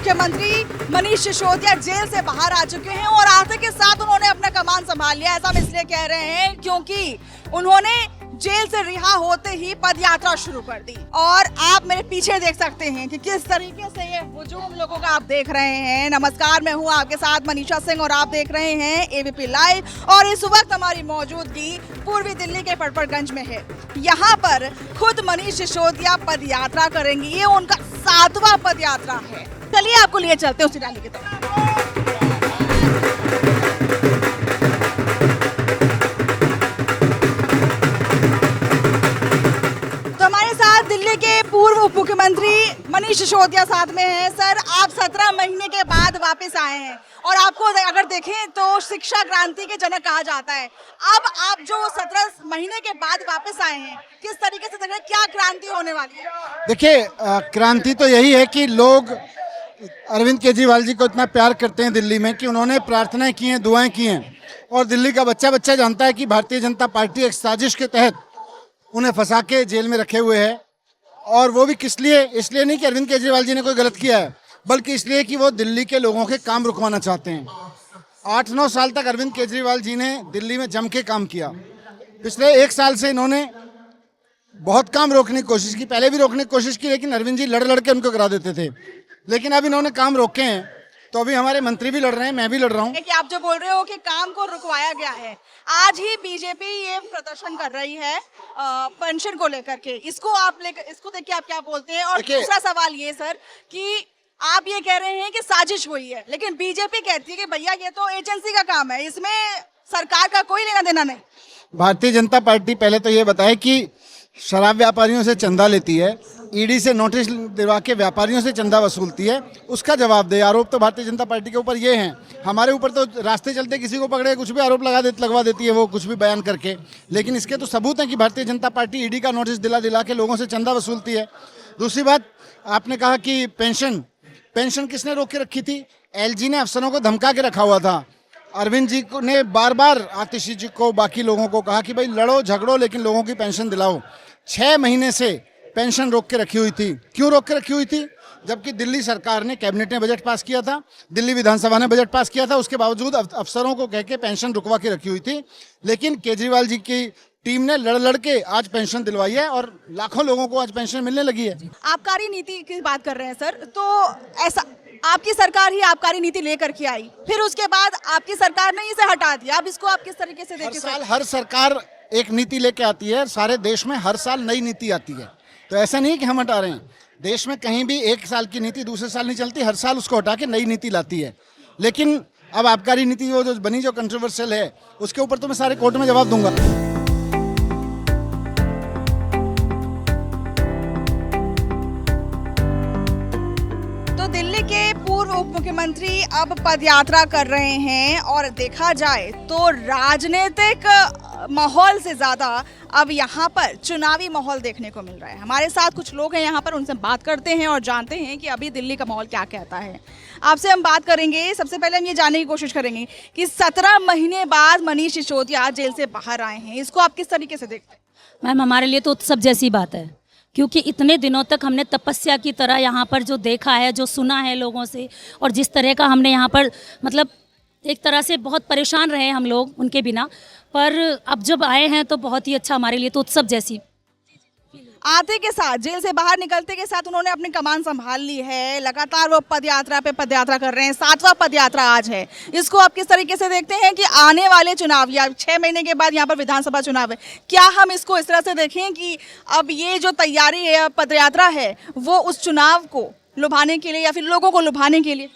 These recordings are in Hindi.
मुख्यमंत्री मनीष सिसोदिया जेल से बाहर आ चुके हैं और आते के साथ उन्होंने अपना कमान संभाल लिया। ऐसा हम इसलिए कह रहे हैं क्योंकि उन्होंने जेल से रिहा होते ही पद यात्रा शुरू कर दी। और आप मेरे पीछे देख सकते हैं कि किस तरीके से ये हुजूम लोगों का आप देख रहे हैं। नमस्कार, मैं हूं आपके साथ मनीषा सिंह और आप देख रहे हैं एबीपी लाइव। और इस वक्त हमारी मौजूदगी पूर्वी दिल्ली के पटपड़गंज में है। यहाँ पर खुद मनीष सिसोदिया पद यात्रा करेंगे। ये उनका 7वां पद यात्रा है। चलिए आपको लिए चलते हैं उसी रैली की तरफ। दिल्ली के पूर्व उप मुख्यमंत्री मनीष सिसोदिया साथ में हैं। सर, आप 17 महीने के बाद वापस आए हैं और आपको अगर देखें तो शिक्षा क्रांति के जनक कहा जाता है। अब आप जो 17 महीने के बाद वापस आए हैं, किस तरीके से देख रहे हैं, क्या क्रांति होने वाली है? देखिए, क्रांति तो यही है कि लोग अरविंद केजरीवाल जी को इतना प्यार करते हैं दिल्ली में कि उन्होंने प्रार्थनाएं की हैं, दुआएं की हैं। और दिल्ली का बच्चा बच्चा जानता है कि भारतीय जनता पार्टी एक साजिश के तहत उन्हें फंसा के जेल में रखे हुए है। और वो भी किस लिए? इसलिए नहीं कि अरविंद केजरीवाल जी ने कोई गलत किया है, बल्कि इसलिए कि वो दिल्ली के लोगों के काम रुकवाना चाहते हैं। 8-9 साल तक अरविंद केजरीवाल जी ने दिल्ली में जम के काम किया। पिछले 1 साल से इन्होंने बहुत काम रोकने की कोशिश की। पहले भी रोकने की कोशिश की, लेकिन अरविंद जी लड़ लड़ के उनको करा देते थे। लेकिन अब इन्होंने काम रोके हैं, तो अभी हमारे मंत्री भी लड़ रहे हैं, मैं भी लड़ रहा हूँ। कि आप जो बोल रहे हो कि काम को रुकवाया गया है, आज ही बीजेपी ये प्रदर्शन कर रही है पेंशन को लेकर के। इसको देख के आप क्या बोलते हैं? और दूसरा सवाल ये सर कि आप ये कह रहे हैं कि साजिश हुई है, लेकिन बीजेपी कहती है कि भैया ये तो एजेंसी का काम है, इसमें सरकार का कोई लेना देना नहीं। भारतीय जनता पार्टी पहले तो ये बताए कि शराब व्यापारियों से चंदा लेती है, ईडी से नोटिस दिलवा के व्यापारियों से चंदा वसूलती है, उसका जवाब दे। आरोप तो भारतीय जनता पार्टी के ऊपर ये हैं। हमारे ऊपर तो रास्ते चलते किसी को पकड़े कुछ भी आरोप लगवा देती है, वो कुछ भी बयान करके। लेकिन इसके तो सबूत हैं कि भारतीय जनता पार्टी ईडी का नोटिस दिला के लोगों से चंदा वसूलती है। दूसरी बात, आपने कहा कि पेंशन किसने रोक के रखी थी? एलजी ने अफसरों को धमका के रखा हुआ था। अरविंद जी ने बार बार आतिशी जी को, बाकी लोगों को कहा कि भाई लड़ो झगड़ो लेकिन लोगों की पेंशन दिलाओ। 6 महीने से पेंशन रोक के रखी हुई थी। क्यों रोक के रखी हुई थी? जबकि दिल्ली सरकार ने, कैबिनेट ने बजट पास किया था, दिल्ली विधानसभा ने बजट पास किया था, उसके बावजूद अफसरों को कह के पेंशन रुकवा के रखी हुई थी। लेकिन केजरीवाल जी की टीम ने लड़ के आज पेंशन दिलवाई है और लाखों लोगों को आज पेंशन मिलने लगी है। आबकारी नीति की बात कर रहे हैं सर, तो ऐसा आपकी सरकार ही आबकारी नीति लेकर के आई, फिर उसके बाद आपकी सरकार ने इसे हटा दिया। अब इसको आप किस तरीके से देखिए? हर सरकार एक नीति लेके आती है। सारे देश में हर साल नई नीति आती है, तो ऐसा नहीं कि हम हटा रहे हैं। देश में कहीं भी 1 साल की नीति दूसरे साल नहीं चलती, हर साल उसको हटा के नई नीति लाती है। लेकिन अब आबकारी नीति जो बनी, जो कंट्रोवर्शियल है, उसके ऊपर तो मैं सारे कोर्ट में जवाब दूंगा। तो दिल्ली के पूर्व उप मुख्यमंत्री अब पदयात्रा कर रहे हैं और देखा जाए तो राजनीतिक माहौल से ज्यादा अब यहाँ पर चुनावी माहौल देखने को मिल रहा है। हमारे साथ कुछ लोग हैं यहाँ पर, उनसे बात करते हैं और जानते हैं कि अभी दिल्ली का माहौल क्या कहता है। आपसे हम बात करेंगे। सबसे पहले हम ये जानने की कोशिश करेंगे कि 17 महीने बाद मनीष सिसोदिया जेल से बाहर आए हैं, इसको आप किस तरीके से देखते हैं? मैम, हमारे लिए तो उत्सव जैसी बात है, क्योंकि इतने दिनों तक हमने तपस्या की तरह यहाँ पर जो देखा है, जो सुना है लोगों से, और जिस तरह का हमने यहाँ पर मतलब एक तरह से बहुत परेशान रहे हम लोग उनके बिना, पर अब जब आए हैं तो बहुत ही अच्छा, हमारे लिए तो उत्सव जैसी। आते के साथ, जेल से बाहर निकलते के साथ उन्होंने अपनी कमान संभाल ली है। लगातार वो पदयात्रा पे पदयात्रा कर रहे हैं। 7वां पदयात्रा आज है। इसको आप किस तरीके से देखते हैं कि आने वाले चुनाव या 6 महीने के बाद यहाँ पर विधानसभा चुनाव है, क्या हम इसको इस तरह से देखें कि अब ये जो तैयारी है, पदयात्रा है, वो उस चुनाव को लुभाने के लिए या फिर लोगों को लुभाने के लिए?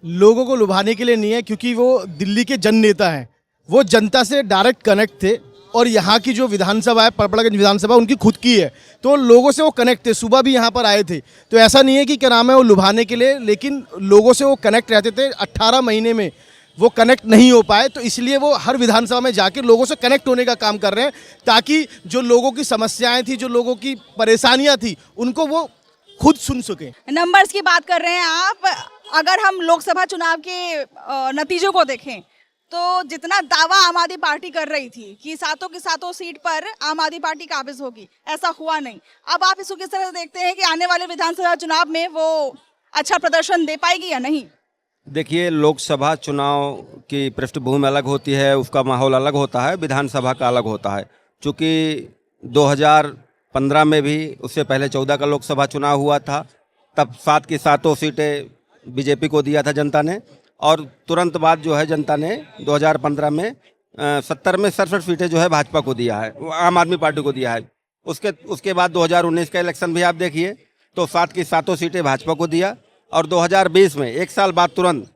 लोगों को लुभाने के लिए नहीं है, क्योंकि वो दिल्ली के जन नेता हैं। वो जनता से डायरेक्ट कनेक्ट थे और यहाँ की जो विधानसभा है, पटपड़गंज विधानसभा, उनकी खुद की है, तो लोगों से वो कनेक्ट थे। सुबह भी यहाँ पर आए थे, तो ऐसा नहीं है कि क्या नाम है वो लुभाने के लिए, लेकिन लोगों से वो कनेक्ट रहते थे। 18 महीने में वो कनेक्ट नहीं हो पाए, तो इसलिए वो हर विधानसभा में जाकर लोगों से कनेक्ट होने का काम कर रहे हैं, ताकि जो लोगों की समस्याएं थी, जो लोगों की परेशानियां थी, उनको वो खुद सुन सके। नंबर्स की बात कर रहे हैं आप। अगर हम लोकसभा चुनाव के नतीजों को देखें तो जितना दावा आम आदमी पार्टी कर रही थी कि सातों की सातों सीट पर आम आदमी पार्टी काबिज होगी, ऐसा हुआ नहीं। अब आप इसको किस तरह से देखते हैं कि आने वाले विधानसभा चुनाव में वो अच्छा प्रदर्शन दे पाएगी या नहीं? देखिए, लोकसभा चुनाव की पृष्ठभूमि अलग होती है, उसका माहौल अलग होता है, विधानसभा का अलग होता है। चूँकि 2015 में भी, उससे पहले 14 का लोकसभा चुनाव हुआ था, तब 7 की 7 सीटें बीजेपी को दिया था जनता ने, और तुरंत बाद जो है जनता ने 2015 में 70 में 67 सीटें जो है भाजपा को दिया है, आम आदमी पार्टी को दिया है। उसके बाद 2019 का इलेक्शन भी आप देखिए तो 7 की 7 सीटें भाजपा को दिया, और 2020 में एक साल बाद तुरंत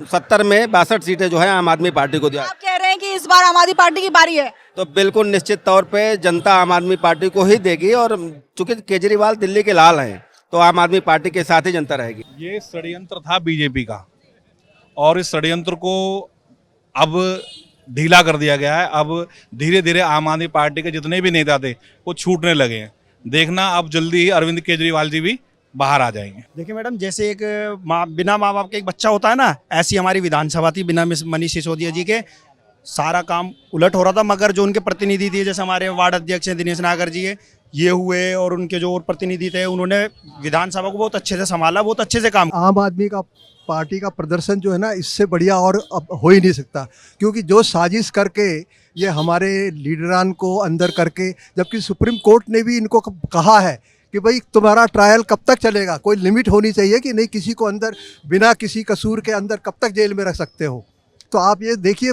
70 में 62 सीटें जो है आम आदमी पार्टी को दिया। आप कह रहे हैं कि इस बार आम आदमी पार्टी की बारी है? तो बिल्कुल निश्चित तौर पे जनता आम आदमी पार्टी को ही देगी, और चूंकि केजरीवाल दिल्ली के लाल हैं तो आम आदमी पार्टी के साथ ही जनता रहेगी। ये षड्यंत्र था बीजेपी का, और इस षड्यंत्र को अब ढीला कर दिया गया है। अब धीरे धीरे आम आदमी पार्टी के जितने भी नेता थे वो छूटने लगे हैं। देखना अब जल्दी ही अरविंद केजरीवाल जी भी बाहर आ जाएंगे। देखिए मैडम, जैसे एक बिना माँ बाप के एक बच्चा होता है ना, ऐसी हमारी विधानसभा थी बिना मनीष सिसोदिया जी के। सारा काम उलट हो रहा था, मगर जो उनके प्रतिनिधि थे, जैसे हमारे वार्ड अध्यक्ष हैं दिनेश नागर जी है, ये हुए, और उनके जो और प्रतिनिधि थे, उन्होंने विधानसभा को बहुत अच्छे से संभाला, बहुत अच्छे से काम। आम आदमी का पार्टी का प्रदर्शन जो है ना, इससे बढ़िया और अब हो ही नहीं सकता, क्योंकि जो साजिश करके ये हमारे लीडरान को अंदर करके, जबकि सुप्रीम कोर्ट ने भी इनको कहा है कि भाई तुम्हारा ट्रायल कब तक चलेगा, कोई लिमिट होनी चाहिए कि नहीं, किसी को अंदर बिना किसी कसूर के अंदर कब तक जेल में रख सकते हो। तो आप ये देखिए,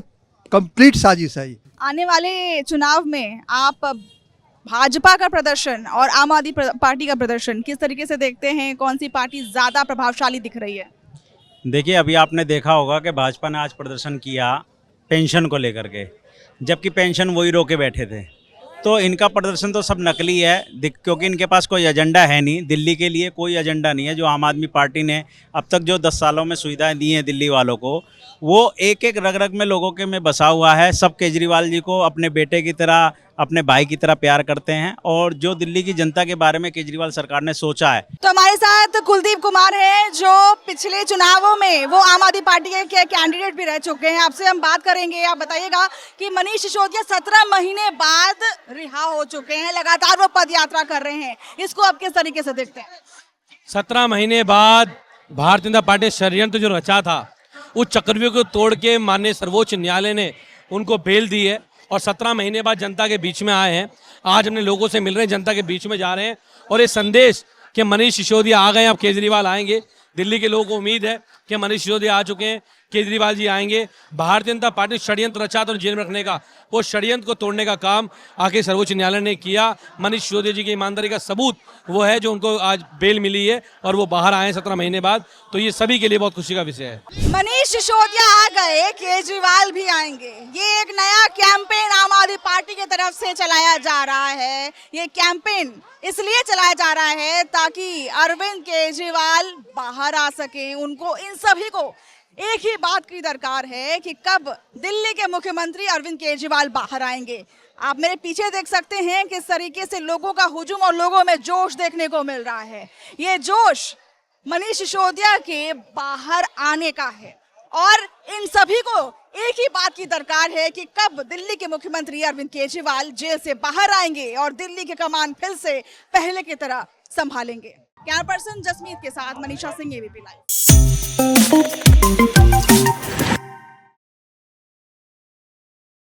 कंप्लीट साजिश है ये। आने वाले चुनाव में आप भाजपा का प्रदर्शन और आम आदमी पार्टी का प्रदर्शन किस तरीके से देखते हैं? कौन सी पार्टी ज्यादा प्रभावशाली दिख रही है? देखिए, अभी आपने देखा होगा कि भाजपा ने आज प्रदर्शन किया पेंशन को लेकर के, जबकि पेंशन वही रोके बैठे थे। तो इनका प्रदर्शन तो सब नकली है, क्योंकि इनके पास कोई एजेंडा है नहीं। दिल्ली के लिए कोई एजेंडा नहीं है। जो आम आदमी पार्टी ने अब तक जो 10 सालों में सुविधाएं दी हैं दिल्ली वालों को, वो एक एक रग रग में लोगों के में बसा हुआ है। सब केजरीवाल जी को अपने बेटे की तरह, अपने भाई की तरह प्यार करते हैं, और जो दिल्ली की जनता के बारे में केजरीवाल सरकार ने सोचा है। तो हमारे साथ कुलदीप कुमार हैं, जो पिछले चुनावों में वो आम आदमी पार्टी के कैंडिडेट भी रह चुके हैं। आपसे हम बात करेंगे। आप बताइएगा कि मनीष सिसोदिया 17 महीने बाद रिहा हो चुके हैं, लगातार वो पद यात्रा कर रहे हैं, इसको आप किस तरीके से देखते हैं? 17 महीने बाद भारतीय जनता पार्टी षड्यंत्र जो रचा था, उस चक्रव्यूह को तोड़ के माननीय सर्वोच्च न्यायालय ने उनको बेल दी है, और 17 महीने बाद जनता के बीच में आए हैं। आज हमने लोगों से मिल रहे हैं, जनता के बीच में जा रहे हैं, और ये संदेश कि मनीष सिसोदिया आ गए, अब केजरीवाल आएंगे। दिल्ली के लोगों को उम्मीद है कि मनीष सिसोदिया आ चुके हैं, केजरीवाल जी आएंगे। भारतीय जनता पार्टी षड्यंत्र रचा था जेल में रखने का, वो षड्यंत्र को तोड़ने का काम आके सर्वोच्च न्यायालय ने किया। मनीष सिसोदिया जी की ईमानदारी का सबूत वो है जो उनको आज बेल मिली है, और वो बाहर आए 17 महीने बाद। तो ये सभी के लिए बहुत खुशी का विषय है। मनीष सिसोदिया आ गए, केजरीवाल भी आएंगे, ये एक नया कैंपेन आम आदमी पार्टी की तरफ से चलाया जा रहा है। ये कैंपेन इसलिए चलाया जा रहा है ताकि अरविंद केजरीवाल बाहर आ सके। उनको, इन सभी को एक ही बात की दरकार है कि कब दिल्ली के मुख्यमंत्री अरविंद केजरीवाल बाहर आएंगे। आप मेरे पीछे देख सकते हैं किस तरीके से लोगों का हुजूम और लोगों में जोश देखने को मिल रहा है। ये जोश मनीष सिसोदिया के बाहर आने का है, और इन सभी को एक ही बात की दरकार है कि कब दिल्ली के मुख्यमंत्री अरविंद केजरीवाल जेल से बाहर आएंगे और दिल्ली की कमान फिर से पहले की तरह संभालेंगे। कैमरा पर्सन जसमीत के साथ मनीषा सिंह, एबीपी लाइव।